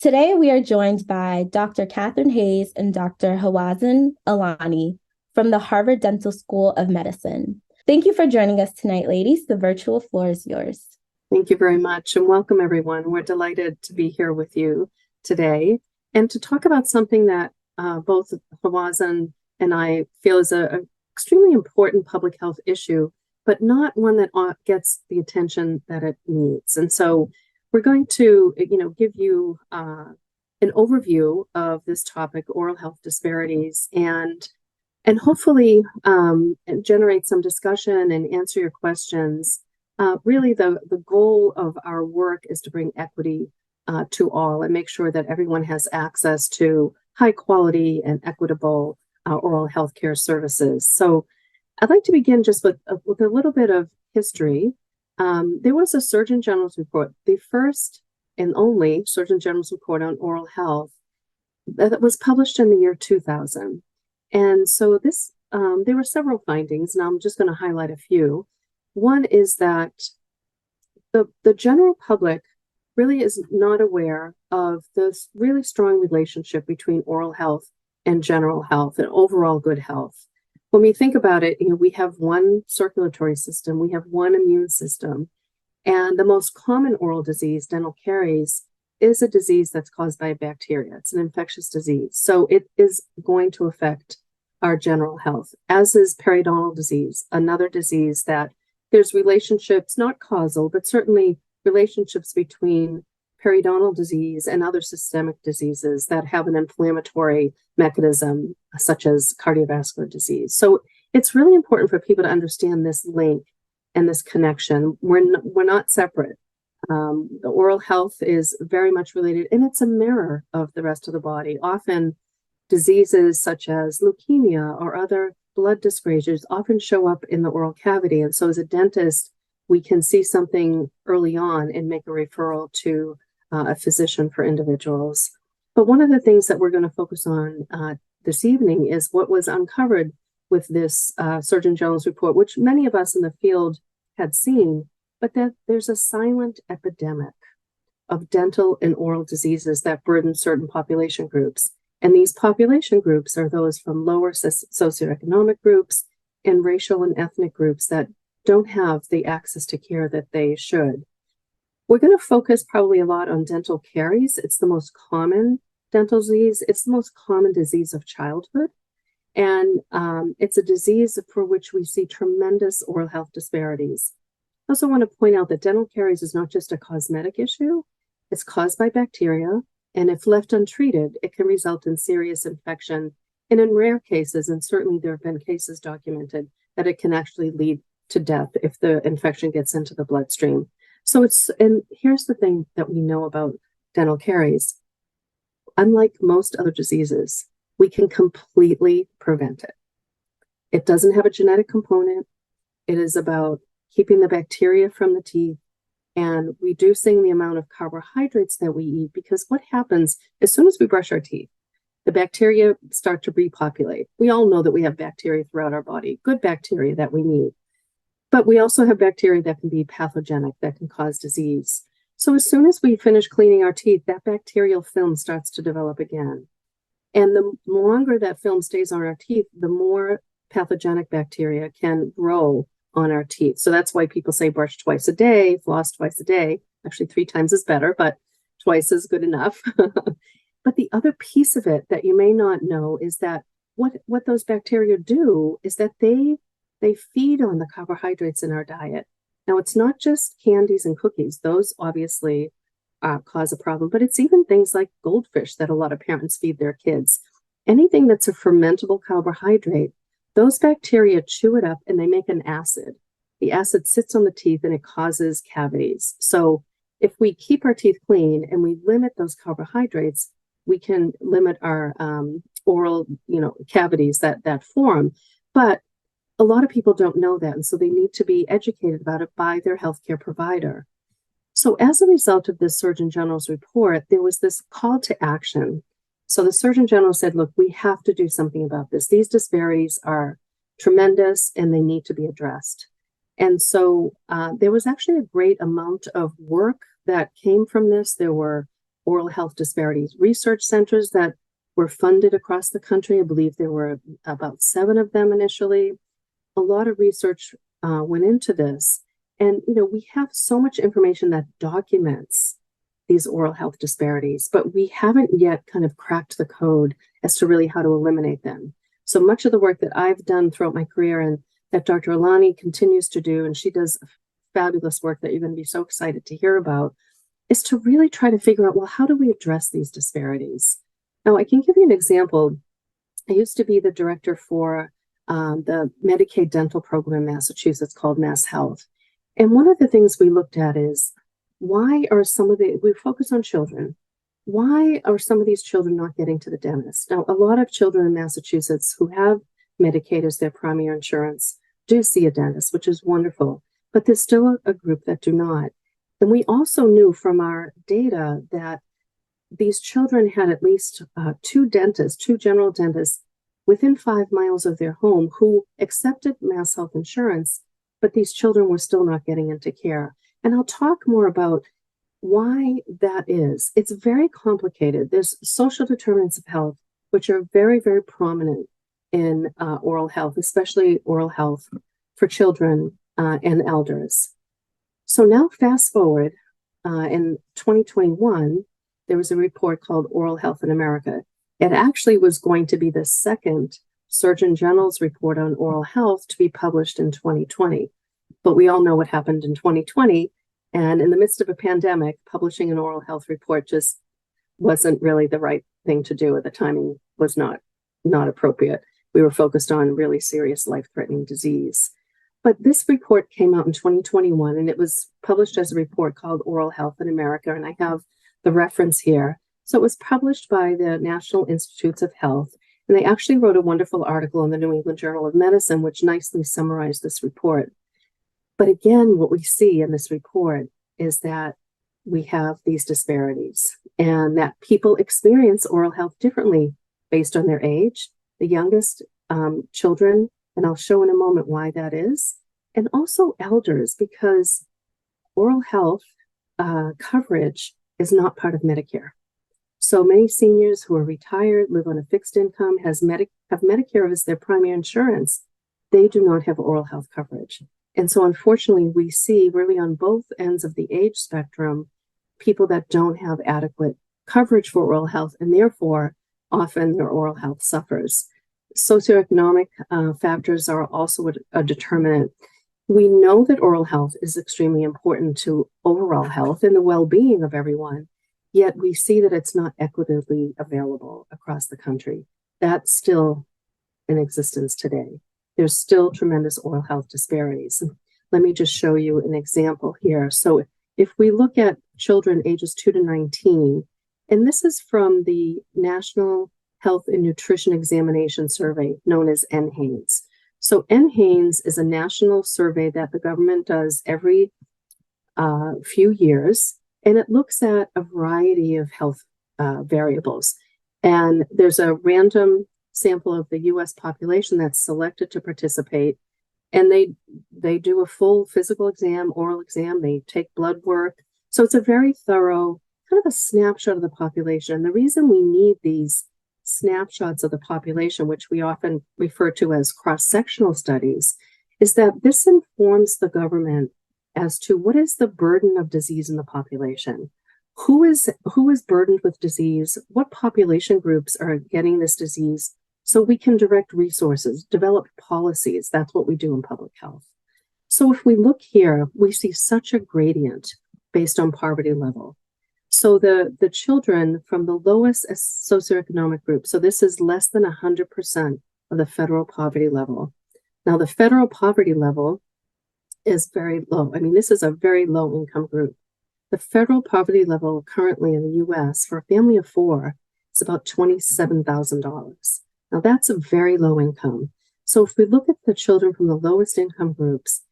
Today, we are joined by Dr. Catherine Hayes and Dr. Hawazin Elani from the Harvard Dental School of Medicine. Thank you for joining us tonight, ladies. The virtual floor is yours. Thank you very much, and welcome, everyone. We're delighted to be here with you today and to talk about something that both Hawazin and I feel is an extremely important public health issue, but not one that gets the attention that it needs. And so we're going to, give you an overview of this topic, oral health disparities, and hopefully generate some discussion and answer your questions. Really, the goal of our work is to bring equity to all and make sure that everyone has access to high quality and equitable oral health care services. So I'd like to begin just with a little bit of history. There was a Surgeon General's report, the first and only Surgeon General's report on oral health that was published in the year 2000. And so this, there were several findings, and I'm just going to highlight a few. One is that the general public really is not aware of this really strong relationship between oral health and general health and overall good health. When we think about it, we have one circulatory system, we have one immune system, and the most common oral disease, dental caries, is a disease that's caused by a bacteria. It's an infectious disease. So it is going to affect our general health, as is periodontal disease, another disease that there's relationships, not causal, but certainly relationships between periodontal disease and other systemic diseases that have an inflammatory mechanism, such as cardiovascular disease. So it's really important for people to understand this link and this connection. We're not separate. The oral health is very much related, and it's a mirror of the rest of the body. Often diseases such as leukemia or other blood dyscrasias often show up in the oral cavity. And so as a dentist, we can see something early on and make a referral to a physician for individuals. But one of the things that we're going to focus on this evening is what was uncovered with this Surgeon General's report, which many of us in the field had seen, but that there's a silent epidemic of dental and oral diseases that burden certain population groups. And these population groups are those from lower socioeconomic groups and racial and ethnic groups that don't have the access to care that they should. We're going to focus probably a lot on dental caries. It's the most common dental disease. It's the most common disease of childhood. And it's a disease for which we see tremendous oral health disparities. I also want to point out that dental caries is not just a cosmetic issue. It's caused by bacteria. And if left untreated, it can result in serious infection. And in rare cases, and certainly there have been cases documented, that it can actually lead to death if the infection gets into the bloodstream. And here's the thing that we know about dental caries. Unlike most other diseases, we can completely prevent it. It doesn't have a genetic component. It is about keeping the bacteria from the teeth and reducing the amount of carbohydrates that we eat, because what happens as soon as we brush our teeth, the bacteria start to repopulate. We all know that we have bacteria throughout our body, good bacteria that we need. But we also have bacteria that can be pathogenic, that can cause disease. So as soon as we finish cleaning our teeth, that bacterial film starts to develop again. And the longer that film stays on our teeth, the more pathogenic bacteria can grow on our teeth. So that's why people say brush twice a day, floss twice a day. Actually, 3 times is better, but twice is good enough. But the other piece of it that you may not know is that what those bacteria do is that they feed on the carbohydrates in our diet. Now, it's not just candies and cookies. Those obviously cause a problem, but it's even things like goldfish that a lot of parents feed their kids. Anything that's a fermentable carbohydrate, those bacteria chew it up and they make an acid. The acid sits on the teeth and it causes cavities. So if we keep our teeth clean and we limit those carbohydrates, we can limit our oral, cavities that form. But a lot of people don't know that, and so they need to be educated about it by their healthcare provider. So as a result of this Surgeon General's report, there was this call to action. So the Surgeon General said, look, we have to do something about this. These disparities are tremendous and they need to be addressed. And so there was actually a great amount of work that came from this. There were oral health disparities research centers that were funded across the country. I believe there were about 7 of them initially. A lot of research went into this. And, we have so much information that documents these oral health disparities, but we haven't yet kind of cracked the code as to really how to eliminate them. So much of the work that I've done throughout my career and that Dr. Elani continues to do, and she does fabulous work that you're going to be so excited to hear about, is to really try to figure out, well, how do we address these disparities? Now, I can give you an example. I used to be the director for the Medicaid dental program in Massachusetts called Mass Health. And one of the things we looked at is, why are we focus on children. Why are some of these children not getting to the dentist? Now, a lot of children in Massachusetts who have Medicaid as their primary insurance do see a dentist, which is wonderful, but there's still a group that do not. And we also knew from our data that these children had at least 2 general dentists within 5 miles of their home who accepted Mass Health insurance, but these children were still not getting into care. And I'll talk more about why that is. It's very complicated. There's social determinants of health, which are very, very prominent in oral health, especially oral health for children and elders. So now fast forward, in 2021, there was a report called Oral Health in America. It actually was going to be the second Surgeon General's report on oral health to be published in 2020. But we all know what happened in 2020. And in the midst of a pandemic, publishing an oral health report just wasn't really the right thing to do. The timing was not appropriate. We were focused on really serious life-threatening disease. But this report came out in 2021, and it was published as a report called Oral Health in America. And I have the reference here. So it was published by the National Institutes of Health. And they actually wrote a wonderful article in the New England Journal of Medicine, which nicely summarized this report. But again, what we see in this report is that we have these disparities and that people experience oral health differently based on their age. The youngest children, and I'll show in a moment why that is, and also elders, because oral health coverage is not part of Medicare. So many seniors who are retired, live on a fixed income, have Medicare as their primary insurance. They do not have oral health coverage. And so unfortunately, we see really on both ends of the age spectrum, people that don't have adequate coverage for oral health, and therefore often their oral health suffers. Socioeconomic factors are also a determinant. We know that oral health is extremely important to overall health and the well-being of everyone, yet we see that it's not equitably available across the country. That's still in existence today. There's still tremendous oral health disparities. Let me just show you an example here. So if we look at children ages 2 to 19, and this is from the National Health and Nutrition Examination Survey, known as NHANES. So NHANES is a national survey that the government does every few years, and it looks at a variety of health variables. And there's a random sample of the U.S. population that's selected to participate, and they do a full physical exam, oral exam, they take blood work. So it's a very thorough kind of a snapshot of the population. And the reason we need these snapshots of the population, which we often refer to as cross-sectional studies, is that this informs the government as to what is the burden of disease in the population. Who is burdened with disease? What population groups are getting this disease? So we can direct resources, develop policies. That's what we do in public health. So if we look here, we see such a gradient based on poverty level. So the children from the lowest socioeconomic group, so this is less than 100% of the federal poverty level. Now the federal poverty level is very low. I mean, this is a very low income group. The federal poverty level currently in the US for a family of 4 is about $27,000. Now that's a very low income. So if we look at the children from the lowest income groups,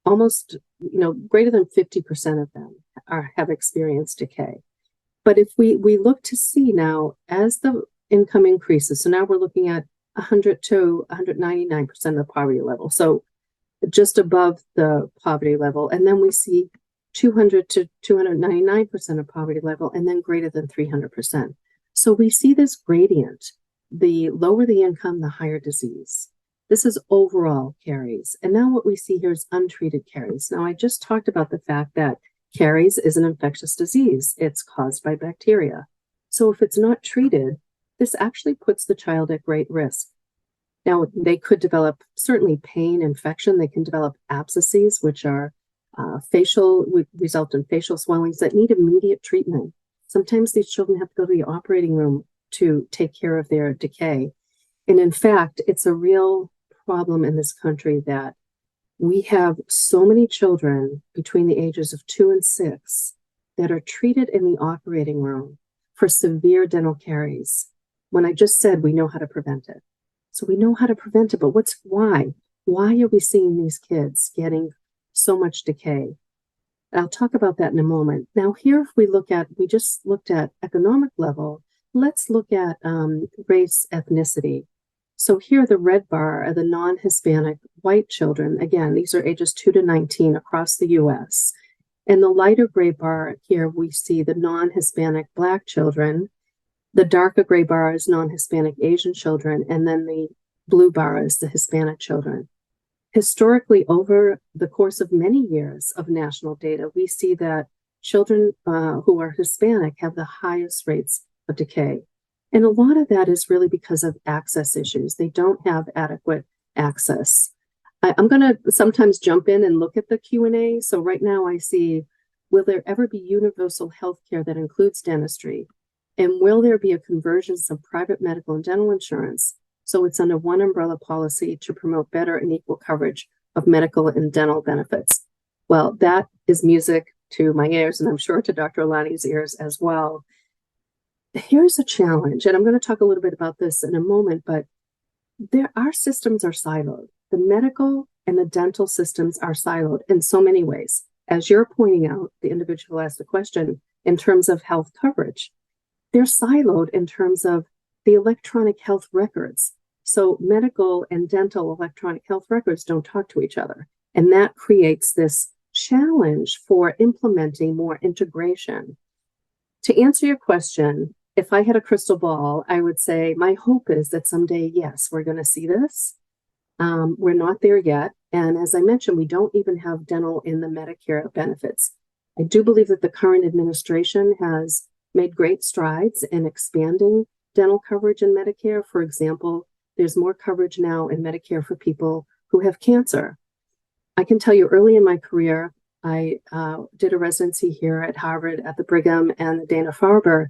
almost, greater than 50% of them have experienced decay. But if we look to see now, as the income increases, so now we're looking at 100 to 199% of the poverty level. So just above the poverty level. And then we see 200 to 299% of poverty level, and then greater than 300%. So we see this gradient. The lower the income, the higher disease. This is overall caries. And now what we see here is untreated caries. Now, I just talked about the fact that caries is an infectious disease. It's caused by bacteria. So if it's not treated, this actually puts the child at great risk. Now, they could develop certainly pain, infection. They can develop abscesses, which are result in facial swellings that need immediate treatment. Sometimes these children have to go to the operating room to take care of their decay. And in fact, it's a real problem in this country that we have so many children between the ages of 2 and 6 that are treated in the operating room for severe dental caries. When I just said we know how to prevent it. So we know how to prevent it, but why? Why are we seeing these kids getting so much decay? I'll talk about that in a moment. Now here, if we just looked at economic level, let's look at race, ethnicity. So here, the red bar are the non-Hispanic white children. Again, these are ages 2 to 19 across the US. And the lighter gray bar here, we see the non-Hispanic Black children. The darker gray bar is non-Hispanic Asian children, and then the blue bar is the Hispanic children. Historically, over the course of many years of national data, we see that children who are Hispanic have the highest rates of decay. And a lot of that is really because of access issues. They don't have adequate access. I'm going to sometimes jump in and look at the Q&A. So right now I see, will there ever be universal health care that includes dentistry? And will there be a convergence of private medical and dental insurance so it's under one umbrella policy to promote better and equal coverage of medical and dental benefits? Well, that is music to my ears, and I'm sure to Dr. Elani's ears as well. Here's a challenge, and I'm going to talk a little bit about this in a moment, but our systems are siloed. The medical and the dental systems are siloed in so many ways. As you're pointing out, the individual asked the question in terms of health coverage. They're siloed in terms of the electronic health records. So medical and dental electronic health records don't talk to each other. And that creates this challenge for implementing more integration. To answer your question, if I had a crystal ball, I would say my hope is that someday, yes, we're going to see this. We're not there yet. And as I mentioned, we don't even have dental in the Medicare benefits. I do believe that the current administration has made great strides in expanding dental coverage in Medicare. For example, there's more coverage now in Medicare for people who have cancer. I can tell you early in my career, I did a residency here at Harvard at the Brigham and the Dana-Farber,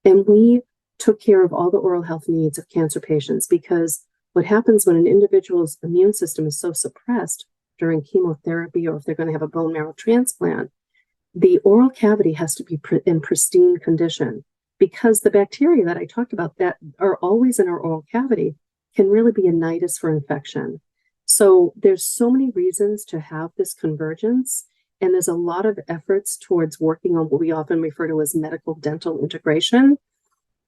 and we took care of all the oral health needs of cancer patients, because what happens when an individual's immune system is so suppressed during chemotherapy, or if they're going to have a bone marrow transplant, the oral cavity has to be in pristine condition, because the bacteria that I talked about that are always in our oral cavity can really be a nidus for infection. So there's so many reasons to have this convergence, and there's a lot of efforts towards working on what we often refer to as medical dental integration.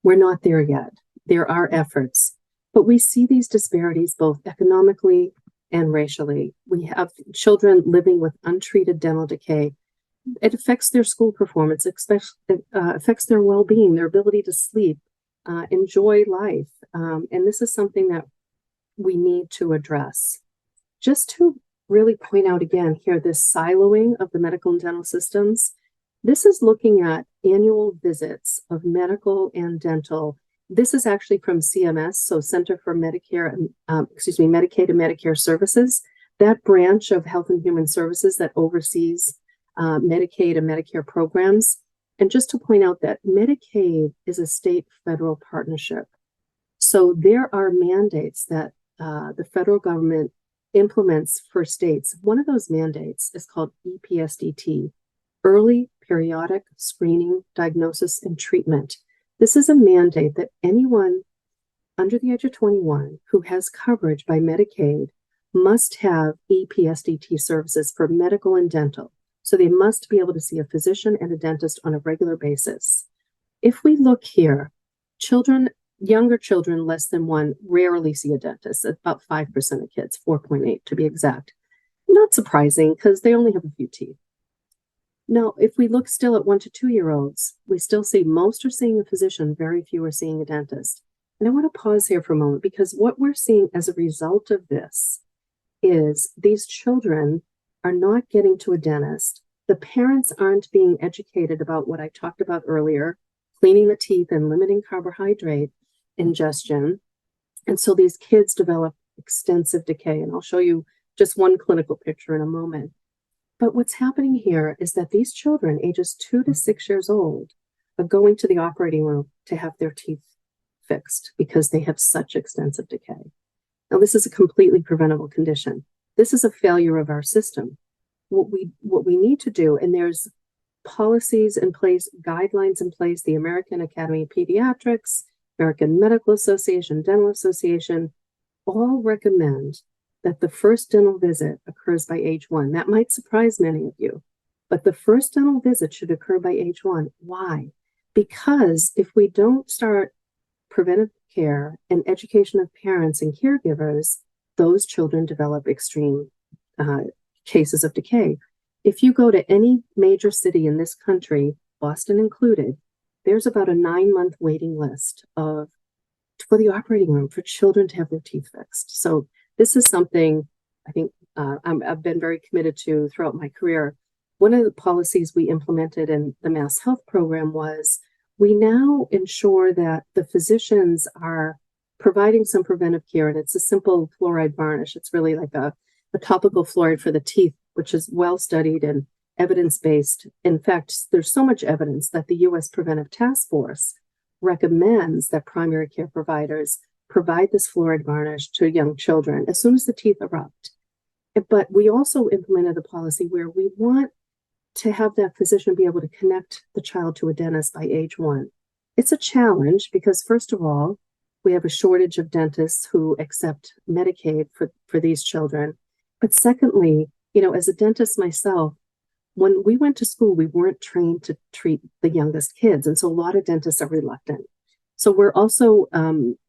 We're not there yet. There are efforts, but we see these disparities both economically and racially. We have children living with untreated dental decay. It affects their school performance, it affects their well-being, their ability to sleep, enjoy life. And this is something that we need to address. Just to really point out again here, this siloing of the medical and dental systems, this is looking at annual visits of medical and dental. This is actually from CMS, so Center for Medicare and Medicaid and Medicare Services, that branch of Health and Human Services that oversees Medicaid and Medicare programs. And just to point out that Medicaid is a state-federal partnership. So there are mandates that the federal government implements for states. One of those mandates is called EPSDT, Early Periodic Screening, Diagnosis, and Treatment. This is a mandate that anyone under the age of 21 who has coverage by Medicaid must have EPSDT services for medical and dental. So they must be able to see a physician and a dentist on a regular basis. If we look here, younger children less than 1 rarely see a dentist, about 5% of kids, 4.8 to be exact. Not surprising, because they only have a few teeth. Now, if we look still at 1 to 2 year olds, we still see most are seeing a physician, very few are seeing a dentist. And I want to pause here for a moment because what we're seeing as a result of this is these children are not getting to a dentist. The parents aren't being educated about what I talked about earlier, cleaning the teeth and limiting carbohydrate ingestion. And so these kids develop extensive decay. And I'll show you just one clinical picture in a moment. But what's happening here is that these children, ages 2 to 6 years old, are going to the operating room to have their teeth fixed because they have such extensive decay. Now, this is a completely preventable condition. This is a failure of our system. What we need to do, and there's policies in place, guidelines in place, the American Academy of Pediatrics, American Medical Association, Dental Association, all recommend that the first dental visit occurs by age 1. That might surprise many of you, but the first dental visit should occur by age 1. Why? Because if we don't start preventive care and education of parents and caregivers, those children develop extreme cases of decay. If you go to any major city in this country, Boston included, there's about a 9-month waiting list for the operating room for children to have their teeth fixed. So this is something I think I've been very committed to throughout my career. One of the policies we implemented in the Mass Health program was we now ensure that the physicians are providing some preventive care, and it's a simple fluoride varnish. It's really like a topical fluoride for the teeth, which is well studied and evidence-based. In fact, there's so much evidence that the U.S. Preventive Task Force recommends that primary care providers provide this fluoride varnish to young children as soon as the teeth erupt. But we also implemented a policy where we want to have that physician be able to connect the child to a dentist by age 1. It's a challenge because, first of all, we have a shortage of dentists who accept Medicaid for these children. But secondly, as a dentist myself, when we went to school, we weren't trained to treat the youngest kids. And so a lot of dentists are reluctant. So we're also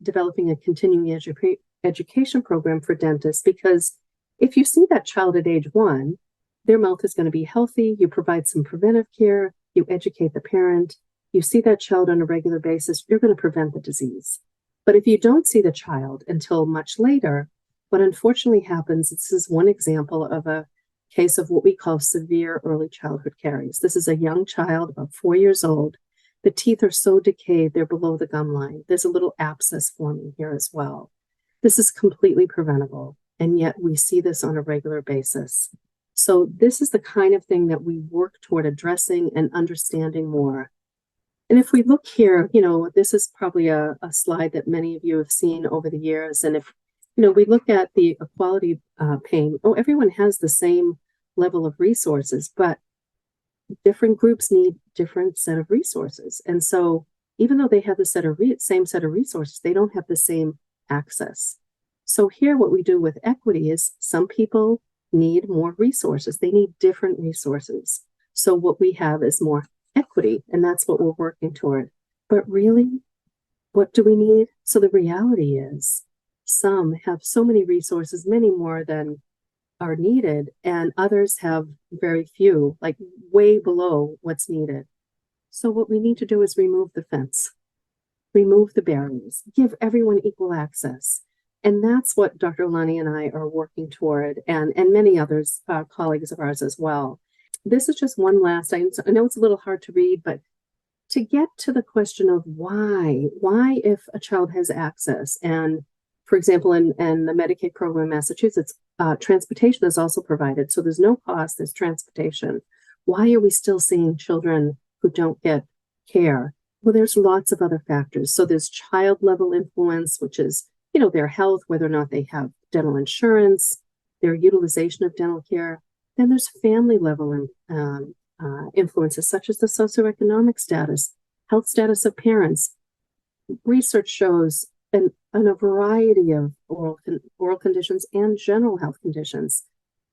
developing a continuing education program for dentists, because if you see that child at age 1, their mouth is going to be healthy, you provide some preventive care, you educate the parent, you see that child on a regular basis, you're going to prevent the disease. But if you don't see the child until much later, what unfortunately happens, this is one example of a case of what we call severe early childhood caries. This is a young child, about 4 years old. The teeth are so decayed, they're below the gum line. There's a little abscess forming here as well. This is completely preventable, and yet we see this on a regular basis. So this is the kind of thing that we work toward addressing and understanding more. And if we look here, this is probably a slide that many of you have seen over the years. And if, we look at the equality pane, everyone has the same level of resources, but different groups need different set of resources. And so even though they have the same set of resources, they don't have the same access. So here what we do with equity is some people need more resources. They need different resources. So what we have is more equity, and that's what we're working toward. But really, what do we need? So the reality is some have so many resources, many more than are needed, and others have very few, like way below what's needed. So what we need to do is remove the fence, remove the barriers, give everyone equal access. And that's what Dr. Elani and I are working toward, and many others, colleagues of ours as well. This is just one last, I know it's a little hard to read, but to get to the question of why if a child has access, and for example, in the Medicaid program in Massachusetts, transportation is also provided. So there's no cost, there's transportation. Why are we still seeing children who don't get care? Well, there's lots of other factors. So there's child level influence, which is, their health, whether or not they have dental insurance, their utilization of dental care. Then there's family level influences, such as the socioeconomic status, health status of parents. Research shows in a variety of oral conditions and general health conditions,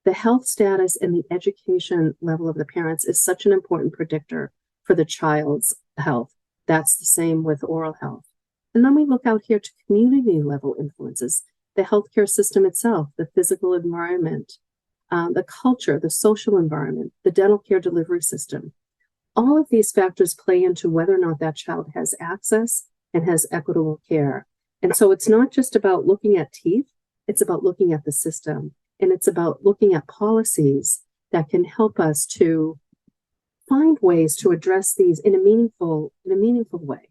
the health status and the education level of the parents is such an important predictor for the child's health. That's the same with oral health. And then we look out here to community level influences, the healthcare system itself, the physical environment, the culture, the social environment, the dental care delivery system. All of these factors play into whether or not that child has access and has equitable care. And so it's not just about looking at teeth, it's about looking at the system. And it's about looking at policies that can help us to find ways to address these in a meaningful way.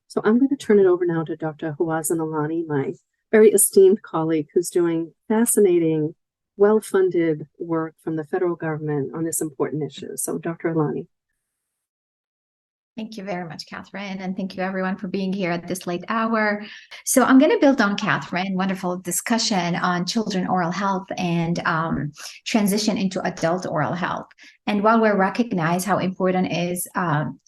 So I'm going to turn it over now to Dr. Hawazin Elani, my very esteemed colleague who's doing fascinating, well-funded work from the federal government on this important issue. So Dr. Elani. Thank you very much, Catherine, and thank you everyone for being here at this late hour. So I'm going to build on Catherine, wonderful discussion on children oral health and transition into adult oral health. And while we recognize how important is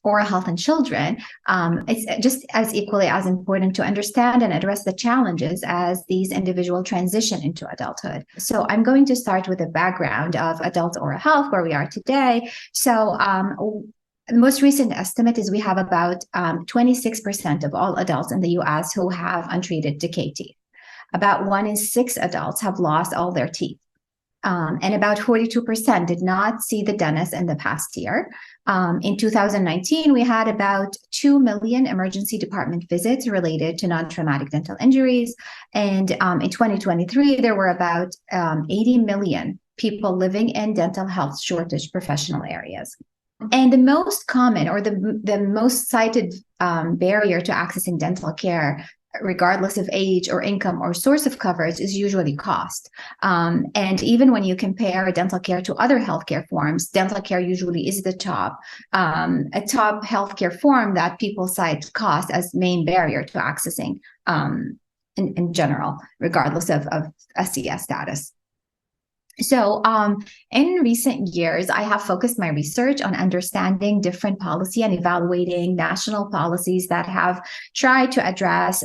oral health in children, it's just as equally as important to understand and address the challenges as these individuals transition into adulthood. So I'm going to start with a background of adult oral health, where we are today. So the most recent estimate is we have about 26% of all adults in the US who have untreated decayed teeth. About 1 in 6 adults have lost all their teeth. And about 42% did not see the dentist in the past year. In 2019, we had about 2 million emergency department visits related to non-traumatic dental injuries. And in 2023, there were about 80 million people living in dental health shortage professional areas. And the most common or the most cited barrier to accessing dental care, regardless of age or income or source of coverage, is usually cost. And even when you compare dental care to other healthcare forms, dental care usually is a top healthcare form that people cite cost as main barrier to accessing in general, regardless of SCS status. So in recent years, I have focused my research on understanding different policy and evaluating national policies that have tried to address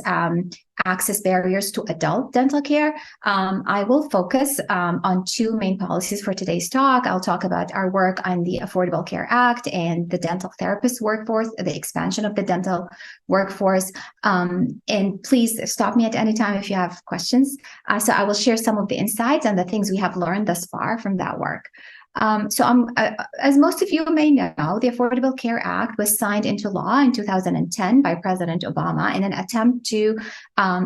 access barriers to adult dental care. I will focus on 2 main policies for today's talk. I'll talk about our work on the Affordable Care Act and the dental therapist workforce, the expansion of the dental workforce. And please stop me at any time if you have questions. So I will share some of the insights and the things we have learned thus far from that work. As most of you may know, the Affordable Care Act was signed into law in 2010 by President Obama in an attempt to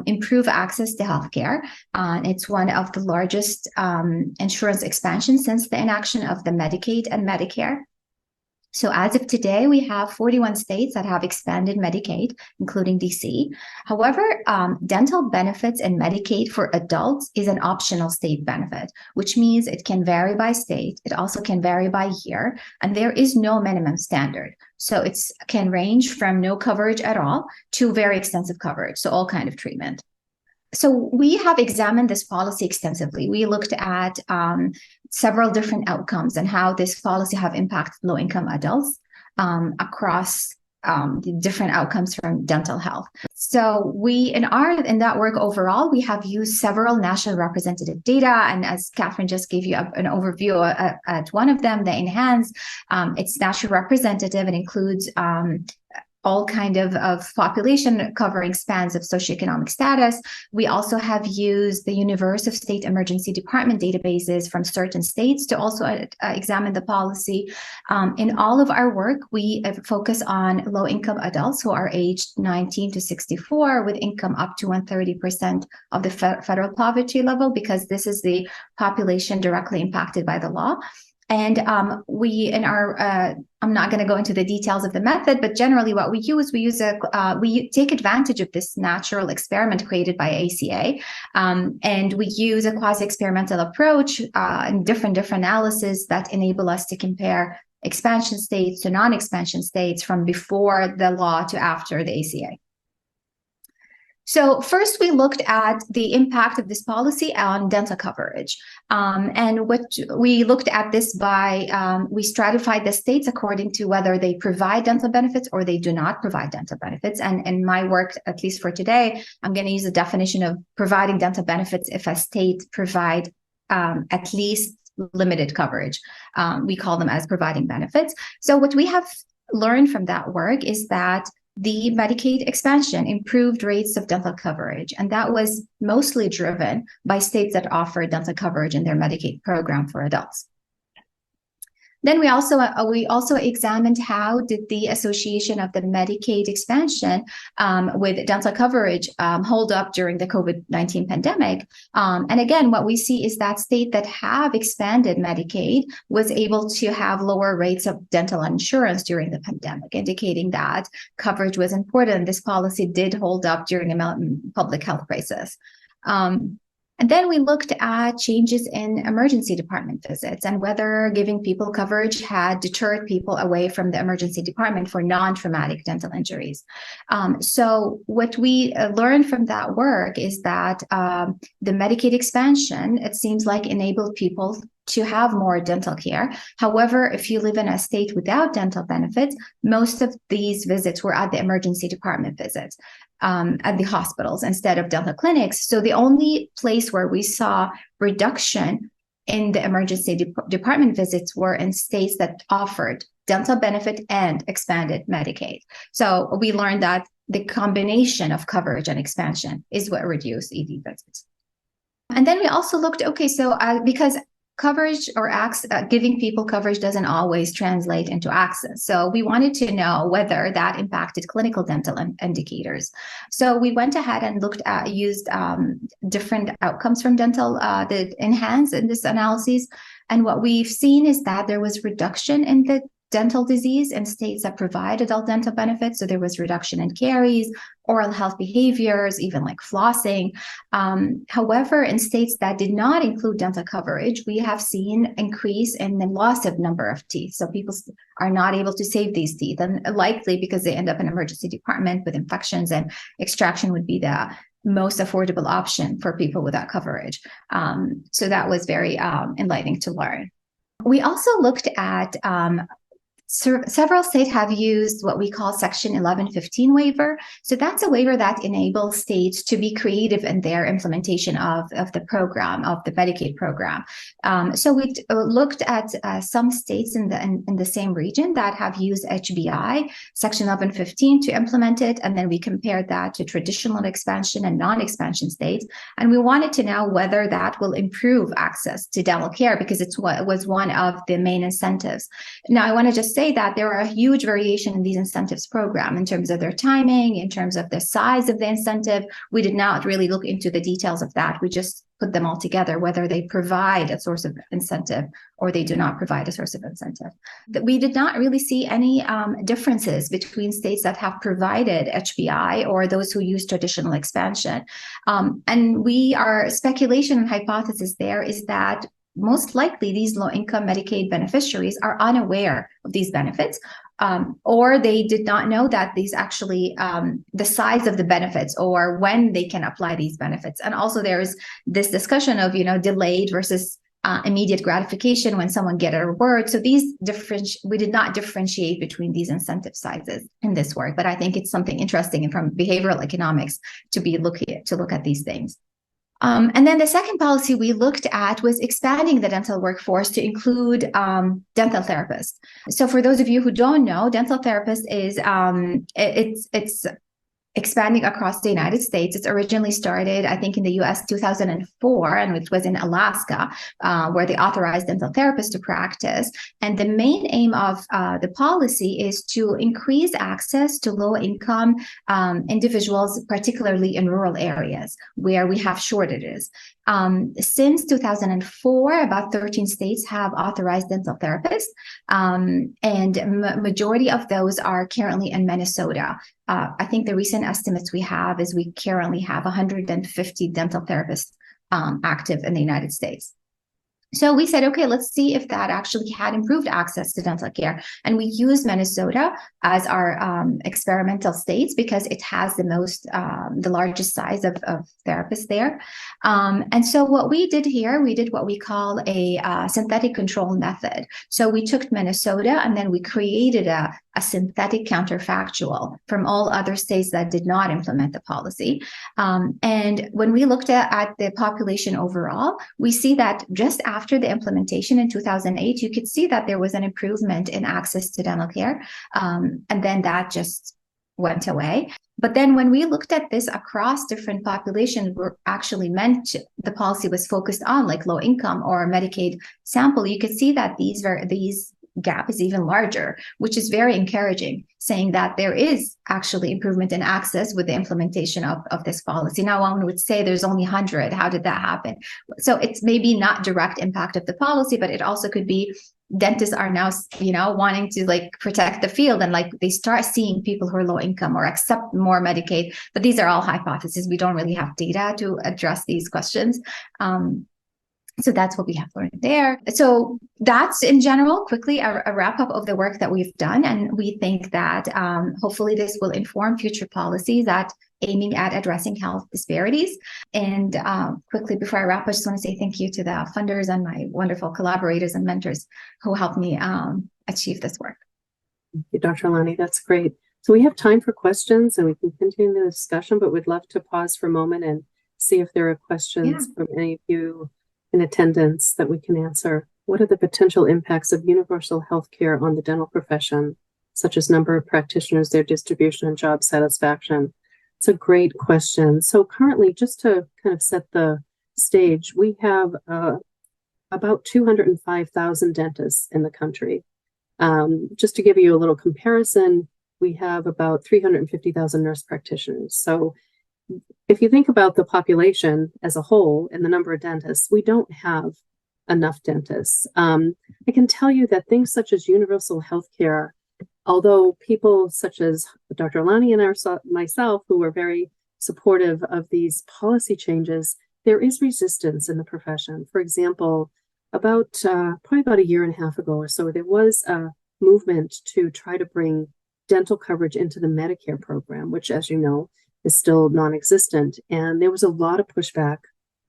improve access to healthcare. It's one of the largest insurance expansions since the enactment of the Medicaid and Medicare. So as of today, we have 41 states that have expanded Medicaid, including DC. However, dental benefits in Medicaid for adults is an optional state benefit, which means it can vary by state. It also can vary by year, and there is no minimum standard. So it can range from no coverage at all to very extensive coverage, so all kind of treatment. So we have examined this policy extensively. We looked at several different outcomes and how this policy have impacted low-income adults across the different outcomes from dental health. So in that work overall, we have used several national representative data, and as Catherine just gave you an overview at one of them, the Enhance, it's national representative and includes all kind of population covering spans of socioeconomic status. We also have used the universe of state emergency department databases from certain states to also examine the policy. In all of our work, we focus on low-income adults who are aged 19 to 64 with income up to 130% of the federal poverty level, because this is the population directly impacted by the law. And I'm not going to go into the details of the method, but generally what we take advantage of this natural experiment created by ACA, and we use a quasi-experimental approach and different analysis that enable us to compare expansion states to non-expansion states from before the law to after the ACA. So first, we looked at the impact of this policy on dental coverage. And what we looked at this by, we stratified the states according to whether they provide dental benefits or they do not provide dental benefits. And in my work, at least for today, I'm going to use the definition of providing dental benefits if a state provide at least limited coverage. We call them as providing benefits. So what we have learned from that work is that the Medicaid expansion improved rates of dental coverage, and that was mostly driven by states that offer dental coverage in their Medicaid program for adults. Then we also examined how did the association of the Medicaid expansion with dental coverage hold up during the COVID-19 pandemic. And again, what we see is that states that have expanded Medicaid was able to have lower rates of dental insurance during the pandemic, indicating that coverage was important. This policy did hold up during a public health crisis. And then we looked at changes in emergency department visits and whether giving people coverage had deterred people away from the emergency department for non-traumatic dental injuries. So what we learned from that work is that the Medicaid expansion, it seems like, enabled people to have more dental care. However, if you live in a state without dental benefits, most of these visits were at the emergency department visits. At the hospitals instead of dental clinics. So the only place where we saw reduction in the emergency department visits were in states that offered dental benefit and expanded Medicaid. So we learned that the combination of coverage and expansion is what reduced ED visits. And then we also looked, because coverage or giving people coverage doesn't always translate into access. So we wanted to know whether that impacted clinical dental indicators. So we went ahead and used different outcomes from dental, the enhanced in this analysis. And what we've seen is that there was reduction in the dental disease in states that provide adult dental benefits. So there was reduction in caries, oral health behaviors, even like flossing. However, in states that did not include dental coverage, we have seen increase in the loss of number of teeth. So people are not able to save these teeth, and likely because they end up in emergency department with infections, and extraction would be the most affordable option for people without coverage. So that was very enlightening to learn. We also looked at several states have used what we call Section 1115 waiver. So that's a waiver that enables states to be creative in their implementation of the program, of the Medicaid program. So we looked at some states in the same region that have used HBI, Section 1115, to implement it. And then we compared that to traditional expansion and non-expansion states. And we wanted to know whether that will improve access to dental care, because it was one of the main incentives. Now, I want to just say that there are a huge variation in these incentives program in terms of their timing, in terms of the size of the incentive. We did not really look into the details of that. We just put them all together, whether they provide a source of incentive or they do not provide a source of incentive. We did not really see any differences between states that have provided HBI or those who use traditional expansion. And our speculation and hypothesis there is that most likely these low-income Medicaid beneficiaries are unaware of these benefits, or they did not know that these actually, the size of the benefits or when they can apply these benefits. And also there's this discussion of, delayed versus immediate gratification when someone gets a reward. So we did not differentiate between these incentive sizes in this work, but I think it's something interesting from behavioral economics to look at these things. And then the second policy we looked at was expanding the dental workforce to include dental therapists. So for those of you who don't know, dental therapist is it's expanding across the United States. It's originally started, I think, in the US 2004, and it was in Alaska, where they authorized dental therapists to practice. And the main aim of the policy is to increase access to low-income individuals, particularly in rural areas where we have shortages. Since 2004, about 13 states have authorized dental therapists, and majority of those are currently in Minnesota. I think the recent estimates we have is we currently have 150 dental therapists active in the United States. So we said, okay, let's see if that actually had improved access to dental care. And we used Minnesota as our experimental states because it has the largest size of therapists there. And so what we did here, we did what we call a synthetic control method. So we took Minnesota and then we created a synthetic counterfactual from all other states that did not implement the policy. And when we looked at the population overall, we see that just after the implementation in 2008, you could see that there was an improvement in access to dental care. And then that just went away. But then when we looked at this across different populations, we're actually the policy was focused on like low income or Medicaid sample, you could see that these gap is even larger, which is very encouraging, saying that there is actually improvement in access with the implementation of this policy. Now, one would say there's only 100. How did that happen? So it's maybe not direct impact of the policy, but it also could be dentists are now, wanting to like protect the field, and like they start seeing people who are low income or accept more Medicaid. But these are all hypotheses. We don't really have data to address these questions. So that's what we have learned there. So that's in general, quickly, a wrap up of the work that we've done. And we think that hopefully this will inform future policies that aiming at addressing health disparities. And quickly, before I wrap, I just want to say thank you to the funders and my wonderful collaborators and mentors who helped me achieve this work. Thank you, Dr. Elani. That's great. So we have time for questions and we can continue the discussion, but we'd love to pause for a moment and see if there are questions from any of you in attendance that we can answer. What are the potential impacts of universal health care on the dental profession, such as number of practitioners, their distribution, and job satisfaction? It's a great question. So currently, just to kind of set the stage, we have about 205,000 dentists in the country. Just to give you a little comparison, we have about 350,000 nurse practitioners. So if you think about the population as a whole and the number of dentists, we don't have enough dentists. I can tell you that things such as universal health care, although people such as Dr. Elani and myself, who are very supportive of these policy changes, there is resistance in the profession. For example, probably about a year and a half ago or so, there was a movement to try to bring dental coverage into the Medicare program, which, as you know, is still non-existent. And there was a lot of pushback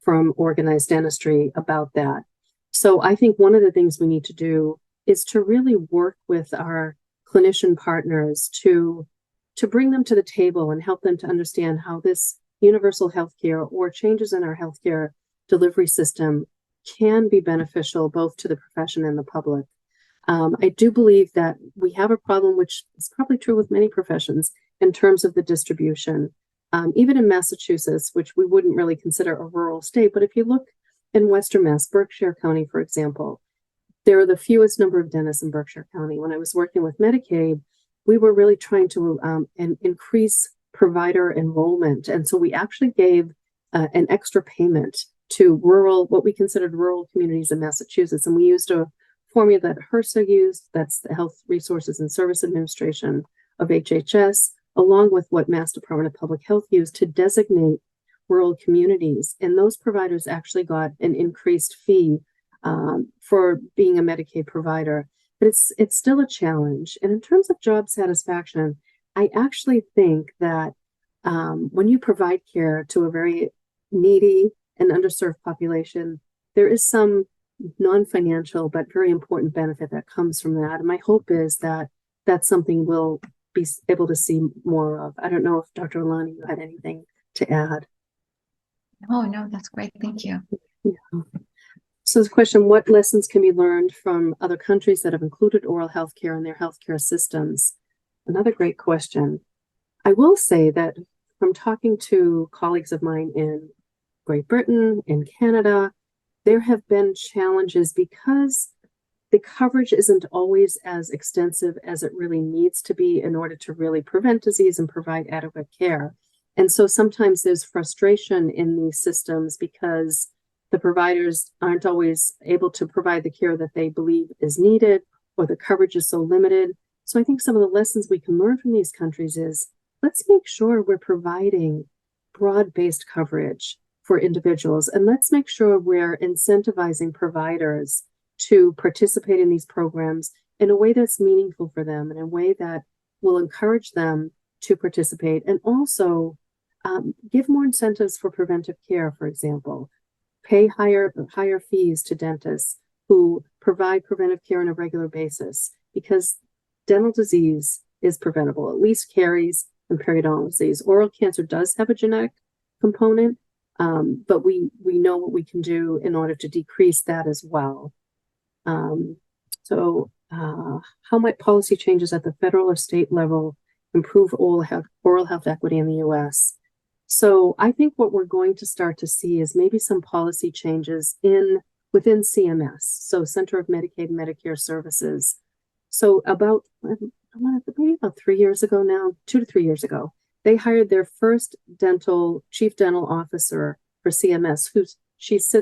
from organized dentistry about that. So I think one of the things we need to do is to really work with our clinician partners to bring them to the table and help them to understand how this universal healthcare or changes in our healthcare delivery system can be beneficial both to the profession and the public. I do believe that we have a problem, which is probably true with many professions, in terms of the distribution. Even in Massachusetts, which we wouldn't really consider a rural state, but if you look in Western Mass, Berkshire County, for example, there are the fewest number of dentists in Berkshire County. When I was working with Medicaid, we were really trying to increase provider enrollment. And so we actually gave an extra payment to what we considered rural communities in Massachusetts. And we used a formula that HRSA used, that's the Health Resources and Service Administration of HHS, along with what Mass Department of Public Health used to designate rural communities. And those providers actually got an increased fee for being a Medicaid provider. But it's still a challenge. And in terms of job satisfaction, I actually think that when you provide care to a very needy and underserved population, there is some non-financial but very important benefit that comes from that. And my hope is that that's something we'll be able to see more of. I don't know if Dr. Elani, you had anything to add. Oh, no, that's great. Thank you. Yeah. So the question, what lessons can be learned from other countries that have included oral health care in their healthcare systems? Another great question. I will say that from talking to colleagues of mine in Great Britain, in Canada, there have been challenges because the coverage isn't always as extensive as it really needs to be in order to really prevent disease and provide adequate care. And so sometimes there's frustration in these systems because the providers aren't always able to provide the care that they believe is needed, or the coverage is so limited. So I think some of the lessons we can learn from these countries is, let's make sure we're providing broad-based coverage for individuals, and let's make sure we're incentivizing providers to participate in these programs in a way that's meaningful for them, in a way that will encourage them to participate, and also give more incentives for preventive care, for example. Pay higher fees to dentists who provide preventive care on a regular basis, because dental disease is preventable, at least caries and periodontal disease. Oral cancer does have a genetic component, but we know what we can do in order to decrease that as well. So how might policy changes at the federal or state level improve oral health equity in the US. So I think what we're going to start to see is maybe some policy changes within CMS, so Center of Medicaid and Medicare Services. So maybe about 3 years ago now, 2 to 3 years ago, they hired their first chief dental officer for CMS,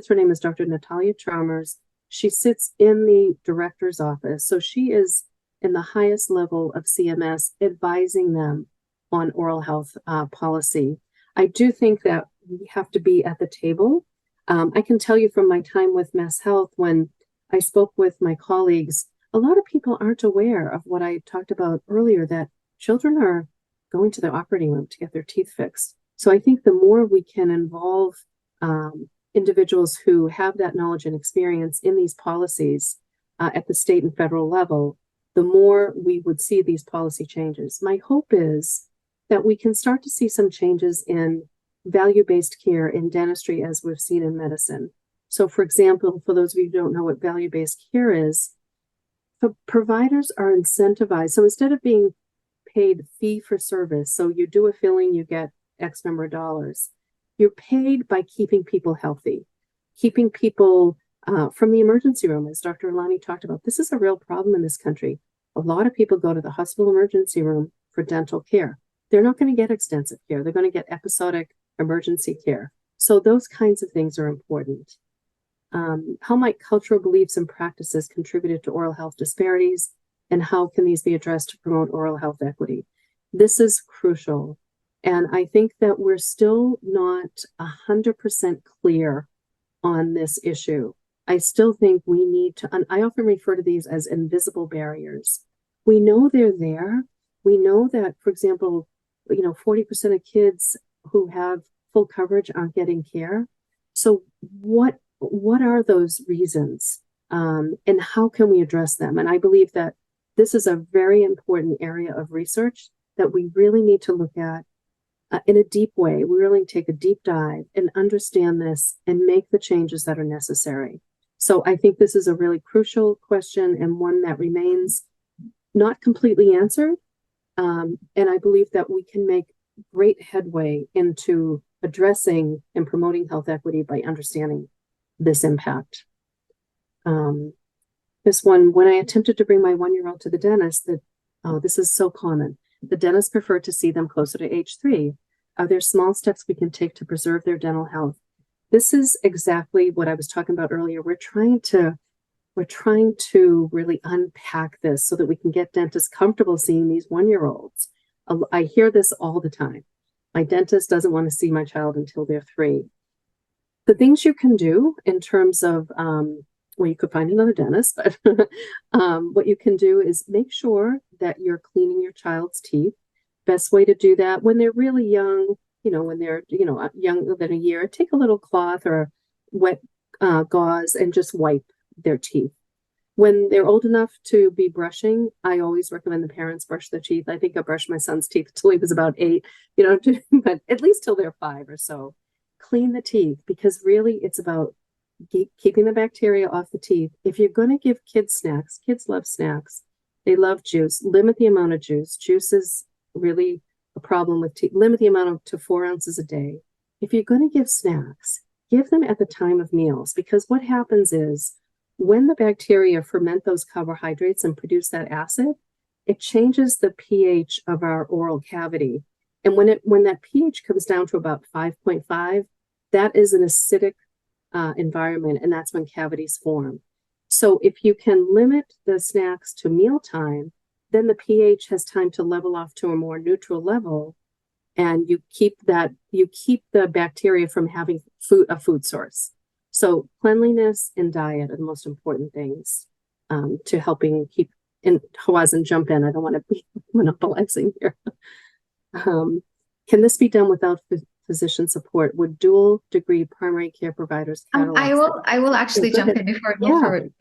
her name is Dr. Natalia Chalmers. She sits in the director's office. So she is in the highest level of CMS advising them on oral health policy. I do think that we have to be at the table. I can tell you from my time with Mass Health, when I spoke with my colleagues, a lot of people aren't aware of what I talked about earlier, that children are going to the operating room to get their teeth fixed. So I think the more we can involve individuals who have that knowledge and experience in these policies at the state and federal level, the more we would see these policy changes. My hope is that we can start to see some changes in value-based care in dentistry as we've seen in medicine. So for example, for those of you who don't know what value-based care is, the providers are incentivized. So instead of being paid fee for service, so you do a filling, you get X number of dollars, you're paid by keeping people healthy, keeping people from the emergency room, as Dr. Elani talked about. This is a real problem in this country. A lot of people go to the hospital emergency room for dental care. They're not going to get extensive care. They're going to get episodic emergency care. So those kinds of things are important. How might cultural beliefs and practices contribute to oral health disparities, and how can these be addressed to promote oral health equity? This is crucial. And I think that we're still not 100% clear on this issue. I still think we need to, and I often refer to these as invisible barriers. We know they're there. We know that, for example, 40% of kids who have full coverage aren't getting care. So what are those reasons? And how can we address them? And I believe that this is a very important area of research that we really need to look at in a deep way. We really take a deep dive and understand this and make the changes that are necessary. So I think this is a really crucial question, and one that remains not completely answered. And I believe that we can make great headway into addressing and promoting health equity by understanding this impact. This one, when I attempted to bring my 1-year-old to the dentist, this is so common. The dentist preferred to see them closer to age 3. Are there small steps we can take to preserve their dental health? This is exactly what I was talking about earlier. We're trying to really unpack this so that we can get dentists comfortable seeing these 1-year-olds. I hear this all the time. My dentist doesn't want to see my child until they're 3. The things you can do in terms of, you could find another dentist, but what you can do is make sure that you're cleaning your child's teeth. Best way to do that when they're really young, when they're, younger than a year, take a little cloth or wet gauze and just wipe their teeth. When they're old enough to be brushing, I always recommend the parents brush their teeth. I think I brushed my son's teeth until he was about 8, but at least till they're 5 or so. Clean the teeth, because really it's about keeping the bacteria off the teeth. If you're going to give kids snacks, kids love snacks. They love juice. Limit the amount of juice. Juice is really a problem with teeth. Limit the amount to 4 ounces a day. If you're going to give snacks, give them at the time of meals, because what happens is when the bacteria ferment those carbohydrates and produce that acid, it changes the pH of our oral cavity. And when that pH comes down to about 5.5, that is an acidic environment, and that's when cavities form. So if you can limit the snacks to mealtime, then the pH has time to level off to a more neutral level, and you keep the bacteria from having a food source. So cleanliness and diet are the most important things to helping keep. And Hawazin, jump in. I don't want to be monopolizing here. Can this be done without physician support? Would dual degree primary care providers catalog? I will actually jump in before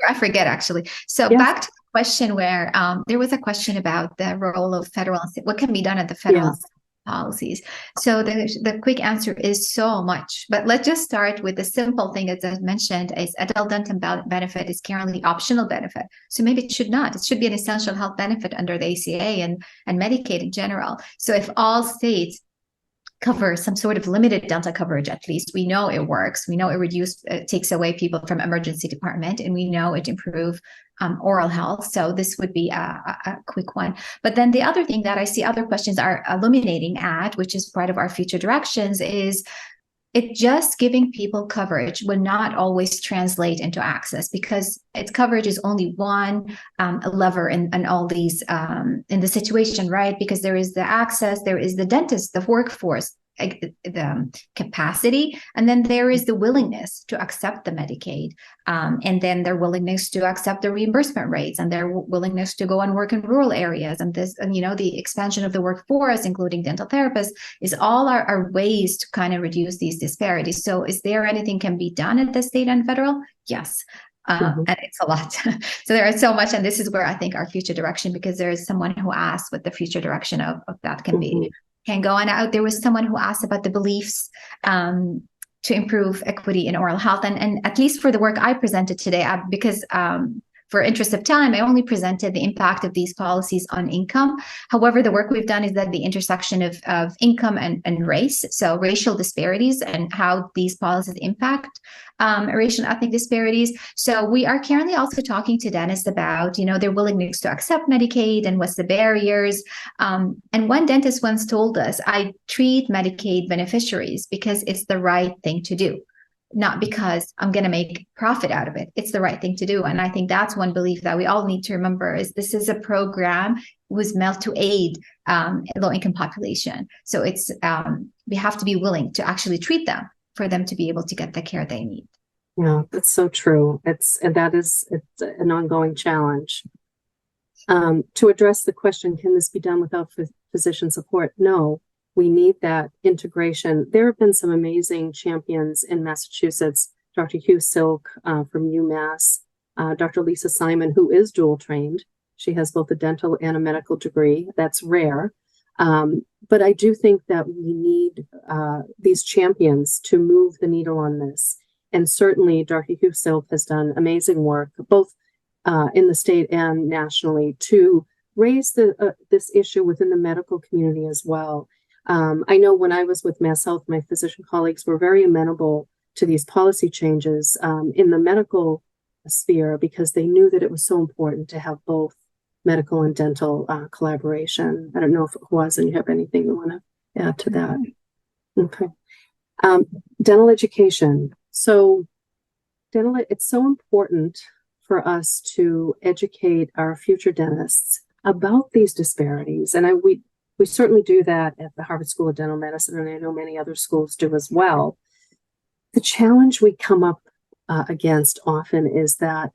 I forget, actually. So back to the question where there was a question about the role of federal, what can be done at the federal policies. So the quick answer is so much, but let's just start with the simple thing, as I mentioned, is adult dental benefit is currently optional benefit. So maybe it should not. It should be an essential health benefit under the ACA and Medicaid in general. So if all states cover some sort of limited dental coverage, at least we know it works. We know it takes away people from emergency department, and we know it improves oral health. So this would be a quick one. But then the other thing that I see other questions are illuminating at, which is part of our future directions, is it just giving people coverage will not always translate into access, because its coverage is only one lever in all these in the situation, right? Because there is the access, there is the dentist, the workforce, the capacity, and then there is the willingness to accept the Medicaid, and then their willingness to accept the reimbursement rates, and their willingness to go and work in rural areas, and the expansion of the workforce, including dental therapists, is all our ways to kind of reduce these disparities. So is there anything can be done at the state and federal? Yes. And it's a lot. So there is so much, and this is where I think our future direction, because there is someone who asked what the future direction of that can be. Can go on. There was someone who asked about the beliefs to improve equity in oral health, and at least for the work I presented today, because for interest of time, I only presented the impact of these policies on income. However, the work we've done is that the intersection of income and race, so racial disparities and how these policies impact racial and ethnic disparities. So we are currently also talking to dentists about, their willingness to accept Medicaid and what's the barriers. And one dentist once told us, I treat Medicaid beneficiaries because it's the right thing to do, not because I'm going to make profit out of it. It's the right thing to do. And I think that's one belief that we all need to remember, is this is a program was meant to aid low-income population. So it's we have to be willing to actually treat them for them to be able to get the care they need. Yeah, that's so true. It's an ongoing challenge. To address the question, can this be done without physician support? No. We need that integration. There have been some amazing champions in Massachusetts, Dr. Hugh Silk from UMass, Dr. Lisa Simon, who is dual trained. She has both a dental and a medical degree. That's rare. But I do think that we need these champions to move the needle on this. And certainly Dr. Hugh Silk has done amazing work, both in the state and nationally, to raise this issue within the medical community as well. I know when I was with Mass Health, my physician colleagues were very amenable to these policy changes in the medical sphere, because they knew that it was so important to have both medical and dental collaboration. I don't know if Hawazin, you have anything you want to add to that? Okay. Dental education. So it's so important for us to educate our future dentists about these disparities. And we certainly do that at the Harvard School of Dental Medicine, and I know many other schools do as well. The challenge we come up against often is that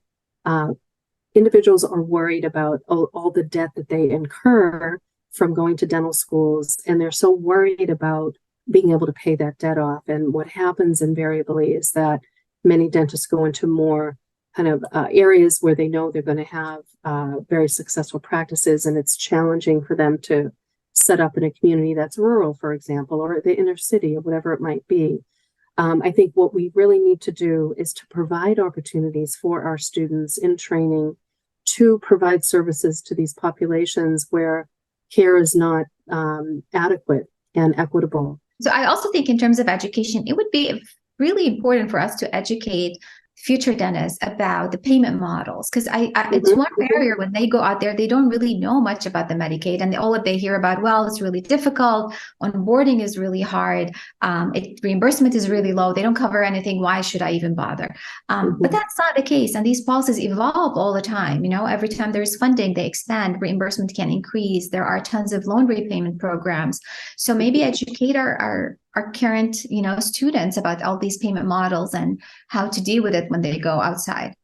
individuals are worried about all the debt that they incur from going to dental schools, and they're so worried about being able to pay that debt off. And what happens invariably is that many dentists go into more kind of areas where they know they're going to have very successful practices, and it's challenging for them to set up in a community that's rural, for example, or the inner city, or whatever it might be. I think what we really need to do is to provide opportunities for our students in training to provide services to these populations where care is not adequate and equitable. So I also think in terms of education, it would be really important for us to educate future dentists about the payment models, because it's one barrier when they go out there, they don't really know much about the Medicaid, and all that they hear about, well, it's really difficult, onboarding is really hard, reimbursement is really low, they don't cover anything, why should I even bother? But that's not the case, and these policies evolve all the time. Every time there's funding, they expand, reimbursement can increase, there are tons of loan repayment programs. So maybe educate our current students about all these payment models and how to deal with it when they go outside.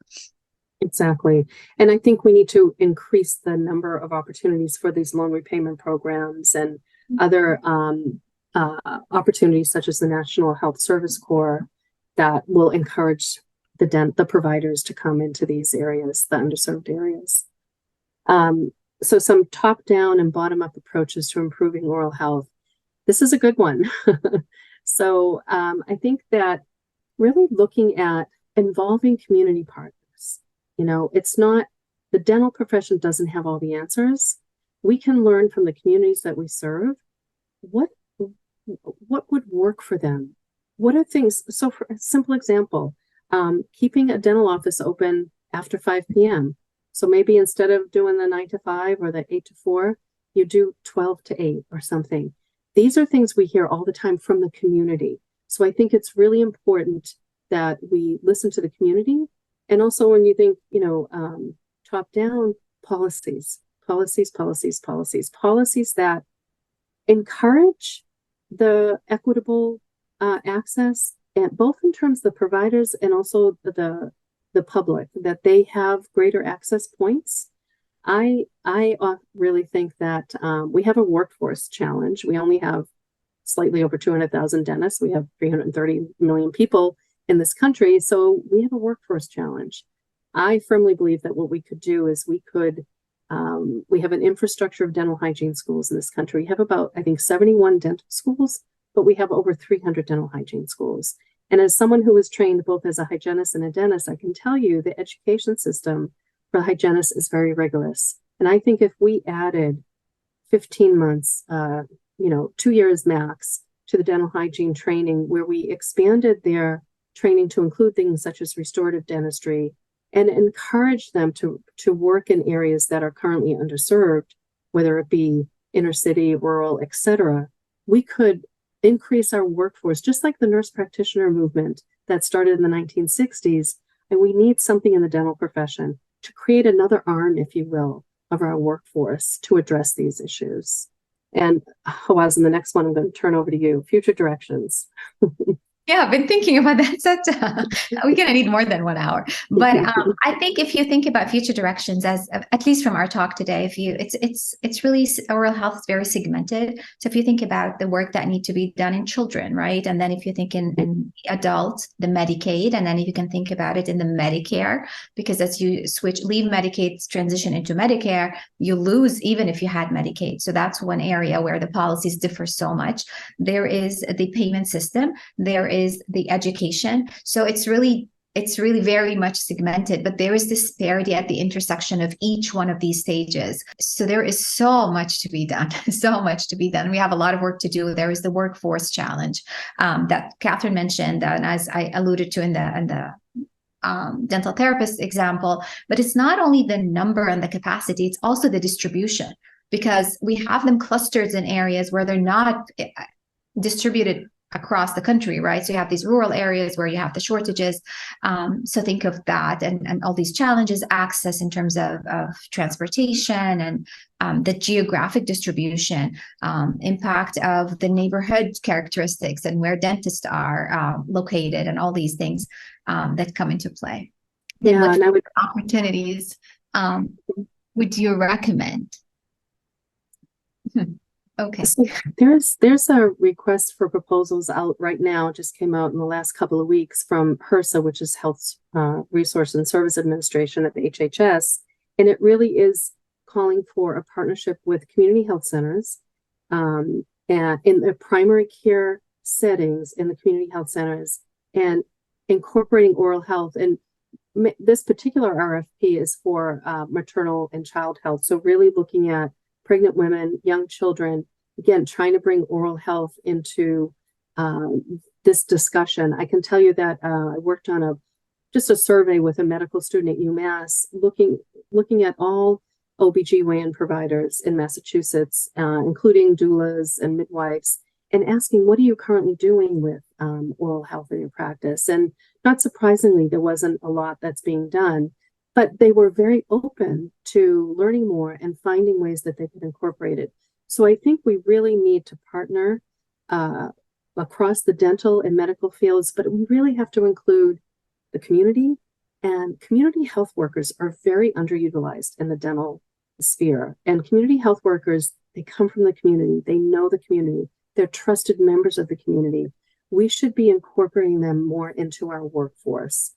Exactly. And I think we need to increase the number of opportunities for these loan repayment programs and other opportunities, such as the National Health Service Corps, that will encourage the providers to come into these areas, the underserved areas. So some top-down and bottom-up approaches to improving oral health. this is a good one. So I think that really looking at involving community partners, it's not, the dental profession doesn't have all the answers. We can learn from the communities that we serve what would work for them. What are things? So for a simple example, keeping a dental office open after 5 p.m. So maybe instead of doing the 9 to 5 or the 8 to 4, you do 12 to 8 or something. These are things we hear all the time from the community. So I think it's really important that we listen to the community. And also when you think, top down, policies that encourage the equitable access, and both in terms of the providers and also the public, that they have greater access points. I really think that we have a workforce challenge. We only have slightly over 200,000 dentists. We have 330 million people in this country, so we have a workforce challenge. I firmly believe that what we could do is we have an infrastructure of dental hygiene schools in this country. We have about, I think, 71 dental schools, but we have over 300 dental hygiene schools. And as someone who was trained both as a hygienist and a dentist, I can tell you the education system for hygienists is very rigorous. And I think if we added 15 months, 2 years max to the dental hygiene training, where we expanded their training to include things such as restorative dentistry and encourage them to work in areas that are currently underserved, whether it be inner city, rural, etc., we could increase our workforce, just like the nurse practitioner movement that started in the 1960s. And we need something in the dental profession to create another arm, if you will, of our workforce to address these issues. And Hawazin, the next one I'm going to turn over to you. Future directions. Yeah, I've been thinking about that. We're going to need more than 1 hour. But I think if you think about future directions, as at least from our talk today, it's really, oral health is very segmented. So if you think about the work that need to be done in children, right? And then if you think in adults, the Medicaid, and then if you can think about it in the Medicare, because as you leave Medicaid, transition into Medicare, you lose even if you had Medicaid. So that's one area where the policies differ so much. There is the payment system. There is the education. So it's really very much segmented, but there is disparity at the intersection of each one of these stages. So there is so much to be done, so much to be done. We have a lot of work to do. There is the workforce challenge that Catherine mentioned, and as I alluded to in the dental therapist example, but it's not only the number and the capacity, it's also the distribution, because we have them clustered in areas where they're not distributed across the country, right? So you have these rural areas where you have the shortages. So think of that and all these challenges, access in terms of transportation and the geographic distribution, impact of the neighborhood characteristics and where dentists are located, and all these things that come into play. Then what opportunities would you recommend? Okay. So there's a request for proposals out right now, just came out in the last couple of weeks from HRSA, which is Health Resource and Service Administration at the HHS. And it really is calling for a partnership with community health centers and in the primary care settings in the community health centers, and incorporating oral health. And this particular RFP is for maternal and child health. So really looking at pregnant women, young children, again, trying to bring oral health into this discussion. I can tell you that I worked on just a survey with a medical student at UMass, looking at all OBGYN providers in Massachusetts, including doulas and midwives, and asking, what are you currently doing with oral health in your practice? And not surprisingly, there wasn't a lot that's being done. But they were very open to learning more and finding ways that they could incorporate it. So I think we really need to partner across the dental and medical fields, but we really have to include the community. And community health workers are very underutilized in the dental sphere. And community health workers, they come from the community. They know the community. They're trusted members of the community. We should be incorporating them more into our workforce.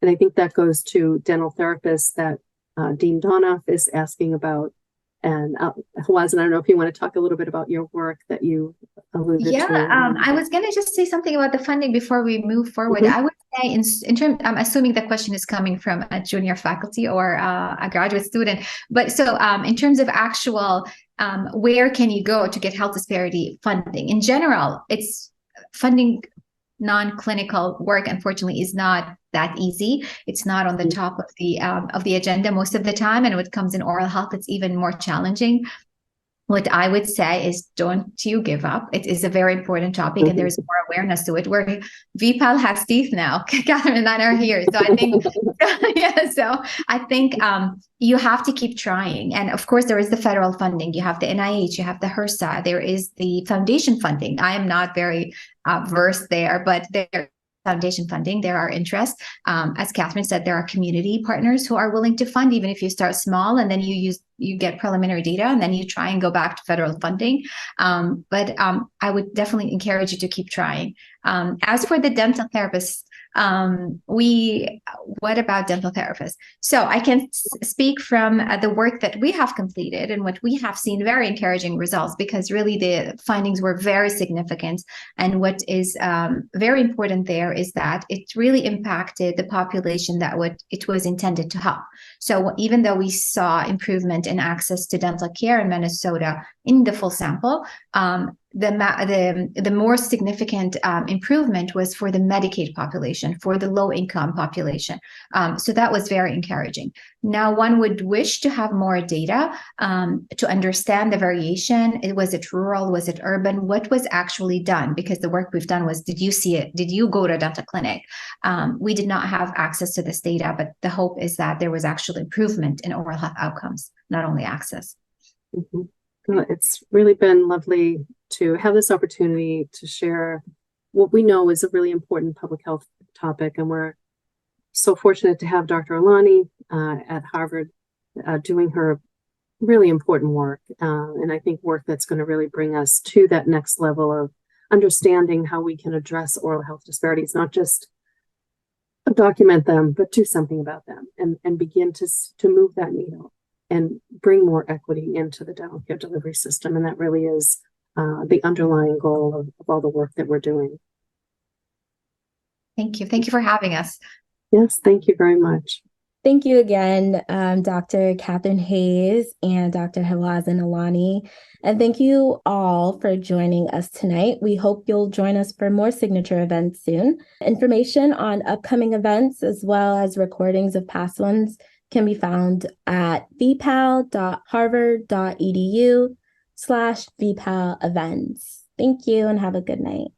And I think that goes to dental therapists that Dean Donoff is asking about. And Hawazin, I don't know if you want to talk a little bit about your work that you alluded Yeah, to. I was going to just say something about the funding before we move forward. Mhm. I would say in terms, I'm assuming the question is coming from a junior faculty or a graduate student. But so in terms of actual, where can you go to get health disparity funding? In general, it's funding non-clinical work, unfortunately, is not that easy. It's not on the top of the agenda most of the time. And when it comes in oral health, it's even more challenging. What I would say is don't you give up. It is a very important topic and there's more awareness to it. Where VPAL has teeth now. Catherine and I are here. So I think, yeah, so I think you have to keep trying. And of course, there is the federal funding. You have the NIH, you have the HRSA, there is the foundation funding. I am not very versed there, but there foundation funding, there are interests. As Catherine said, there are community partners who are willing to fund, even if you start small and then you get preliminary data and then you try and go back to federal funding. But I would definitely encourage you to keep trying. As for the dental therapists, what about dental therapists? So I can speak from the work that we have completed and what we have seen very encouraging results, because really the findings were very significant. And what is very important there is that it really impacted the population that it was intended to help. So even though we saw improvement in access to dental care in Minnesota in the full sample, the more significant improvement was for the Medicaid population, for the low income population. So that was very encouraging. Now, one would wish to have more data to understand the variation. Was it rural? Was it urban? What was actually done? Because the work we've done was, did you see it? Did you go to a dental clinic? We did not have access to this data, but the hope is that there was actual improvement in oral health outcomes, not only access. Mm-hmm. Well, it's really been lovely to have this opportunity to share what we know is a really important public health topic. And we're so fortunate to have Dr. Elani at Harvard doing her really important work. And I think work that's going to really bring us to that next level of understanding how we can address oral health disparities, not just document them, but do something about them and begin to move that needle and bring more equity into the dental care delivery system. And that really is the underlying goal of all the work that we're doing. Thank you. Thank you for having us. Yes, thank you very much. Thank you again, Dr. Catherine Hayes and Dr. Hawazin Elani. And thank you all for joining us tonight. We hope you'll join us for more signature events soon. Information on upcoming events, as well as recordings of past ones, can be found at vpal.harvard.edu/vpal events. Thank you and have a good night.